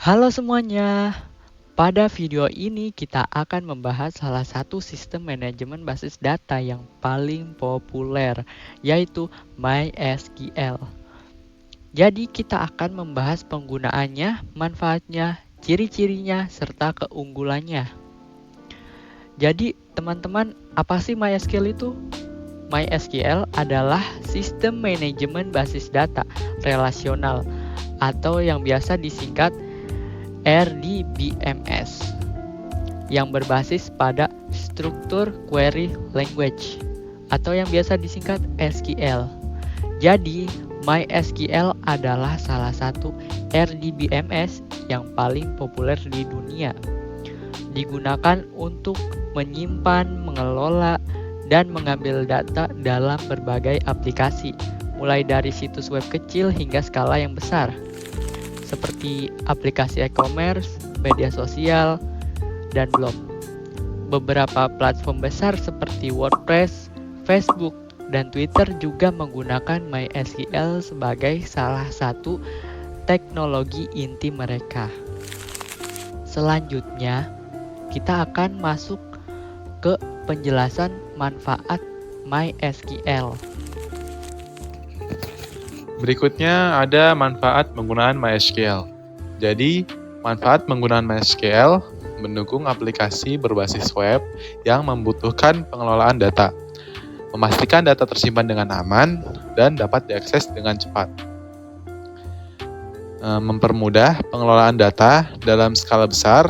Halo semuanya, pada video ini kita akan membahas salah satu sistem manajemen basis data yang paling populer, yaitu MySQL. Jadi kita akan membahas penggunaannya, manfaatnya, ciri-cirinya, serta keunggulannya. Jadi teman-teman, apa sih MySQL itu? MySQL adalah sistem manajemen basis data relasional atau yang biasa disingkat RDBMS yang berbasis pada struktur query language atau yang biasa disingkat SQL. Jadi, MySQL adalah salah satu RDBMS yang paling populer di dunia. Digunakan untuk menyimpan, mengelola, dan mengambil data dalam berbagai aplikasi, mulai dari situs web kecil hingga skala yang besar, seperti aplikasi e-commerce, media sosial, dan blog. Beberapa platform besar seperti WordPress, Facebook, dan Twitter juga menggunakan MySQL sebagai salah satu teknologi inti mereka. Selanjutnya, kita akan masuk ke penjelasan manfaat MySQL. Berikutnya ada manfaat penggunaan MySQL. Jadi, manfaat penggunaan MySQL mendukung aplikasi berbasis web yang membutuhkan pengelolaan data, memastikan data tersimpan dengan aman dan dapat diakses dengan cepat. Mempermudah pengelolaan data dalam skala besar.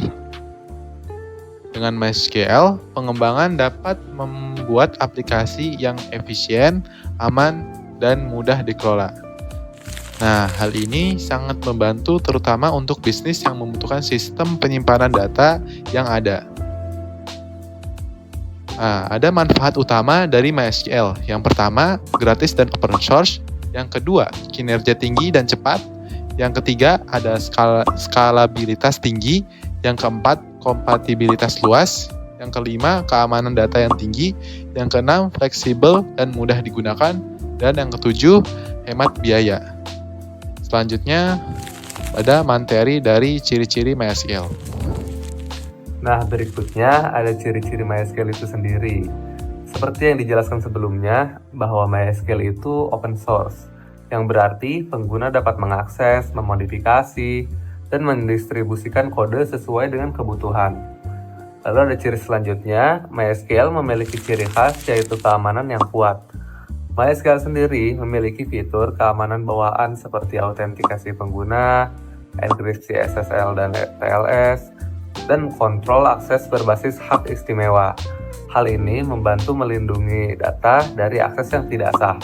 Dengan MySQL, pengembangan dapat membuat aplikasi yang efisien, aman, dan mudah dikelola. Nah, hal ini sangat membantu terutama untuk bisnis yang membutuhkan sistem penyimpanan data yang ada. Nah, ada manfaat utama dari MySQL. Yang pertama, gratis dan open source. Yang kedua, kinerja tinggi dan cepat. Yang ketiga, ada skalabilitas tinggi. Yang keempat, kompatibilitas luas. Yang kelima, keamanan data yang tinggi. Yang keenam, fleksibel dan mudah digunakan. Dan yang ketujuh, hemat biaya. Selanjutnya, ada materi dari ciri-ciri MySQL. Nah, berikutnya ada ciri-ciri MySQL itu sendiri. Seperti yang dijelaskan sebelumnya, bahwa MySQL itu open source, yang berarti pengguna dapat mengakses, memodifikasi, dan mendistribusikan kode sesuai dengan kebutuhan. Lalu ada ciri selanjutnya, MySQL memiliki ciri khas yaitu keamanan yang kuat. MySQL sendiri memiliki fitur keamanan bawaan seperti autentikasi pengguna, enkripsi SSL dan TLS, dan kontrol akses berbasis hak istimewa. Hal ini membantu melindungi data dari akses yang tidak sah.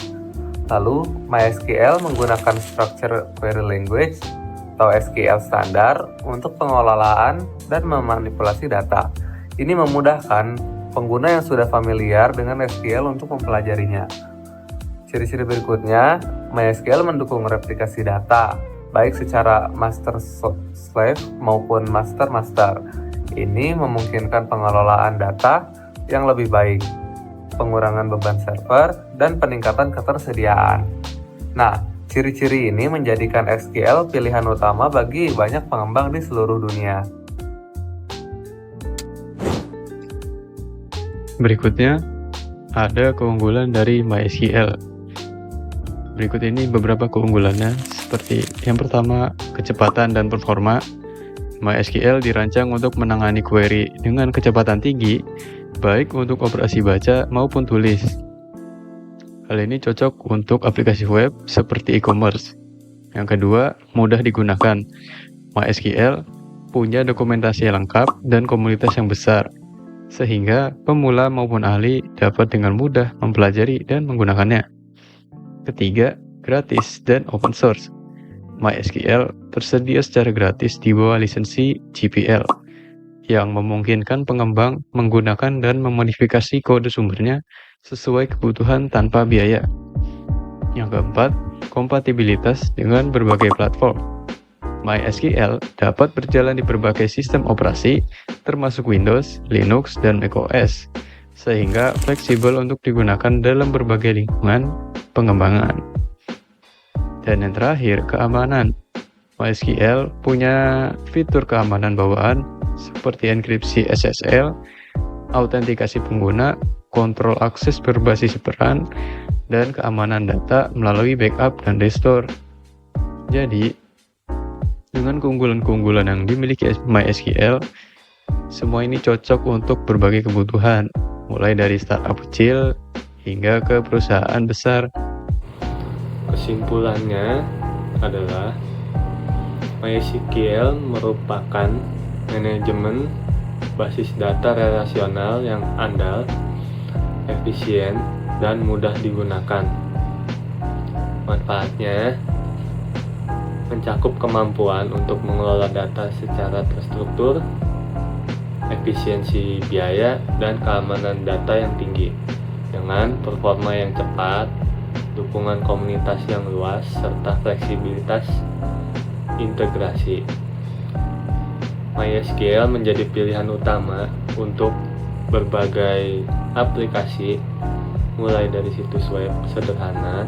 Lalu, MySQL menggunakan Structured Query Language atau SQL standar untuk pengelolaan dan memanipulasi data. Ini memudahkan pengguna yang sudah familiar dengan SQL untuk mempelajarinya. Ciri-ciri berikutnya, MySQL mendukung replikasi data, baik secara master-slave maupun master-master. Ini memungkinkan pengelolaan data yang lebih baik, pengurangan beban server, dan peningkatan ketersediaan. Nah, ciri-ciri ini menjadikan SQL pilihan utama bagi banyak pengembang di seluruh dunia. Berikutnya, ada keunggulan dari MySQL. Berikut ini beberapa keunggulannya, seperti yang pertama, kecepatan dan performa. MySQL dirancang untuk menangani query dengan kecepatan tinggi, baik untuk operasi baca maupun tulis. Hal ini cocok untuk aplikasi web seperti e-commerce. Yang kedua, mudah digunakan. MySQL punya dokumentasi lengkap dan komunitas yang besar, sehingga pemula maupun ahli dapat dengan mudah mempelajari dan menggunakannya. Ketiga, gratis dan open source. MySQL tersedia secara gratis di bawah lisensi GPL, yang memungkinkan pengembang menggunakan dan memodifikasi kode sumbernya sesuai kebutuhan tanpa biaya. Yang keempat, kompatibilitas dengan berbagai platform. MySQL dapat berjalan di berbagai sistem operasi, termasuk Windows, Linux, dan macOS, sehingga fleksibel untuk digunakan dalam berbagai lingkungan pengembangan. Dan yang terakhir, keamanan. MySQL punya fitur keamanan bawaan seperti enkripsi SSL, autentikasi pengguna, kontrol akses berbasis peran, dan keamanan data melalui backup dan restore. Jadi, dengan keunggulan-keunggulan yang dimiliki MySQL, semua ini cocok untuk berbagai kebutuhan, mulai dari startup kecil hingga ke perusahaan besar. Kesimpulannya adalah MySQL merupakan manajemen basis data relasional yang andal, efisien, dan mudah digunakan. Manfaatnya mencakup kemampuan untuk mengelola data secara terstruktur, efisiensi biaya, dan keamanan data yang tinggi dengan performa yang cepat, dukungan komunitas yang luas, serta fleksibilitas integrasi. MySQL menjadi pilihan utama untuk berbagai aplikasi, mulai dari situs web sederhana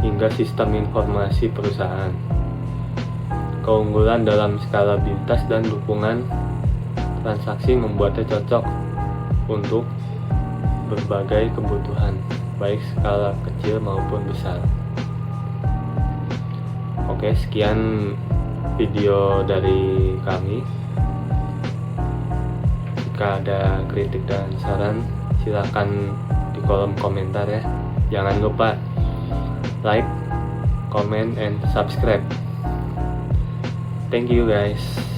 hingga sistem informasi perusahaan. Keunggulan dalam skalabilitas dan dukungan transaksi membuatnya cocok untuk berbagai kebutuhan, baik skala kecil maupun besar. Oke, sekian video dari kami. Jika ada kritik dan saran, silakan di kolom komentar ya. Jangan lupa like, comment, and subscribe. Thank you guys.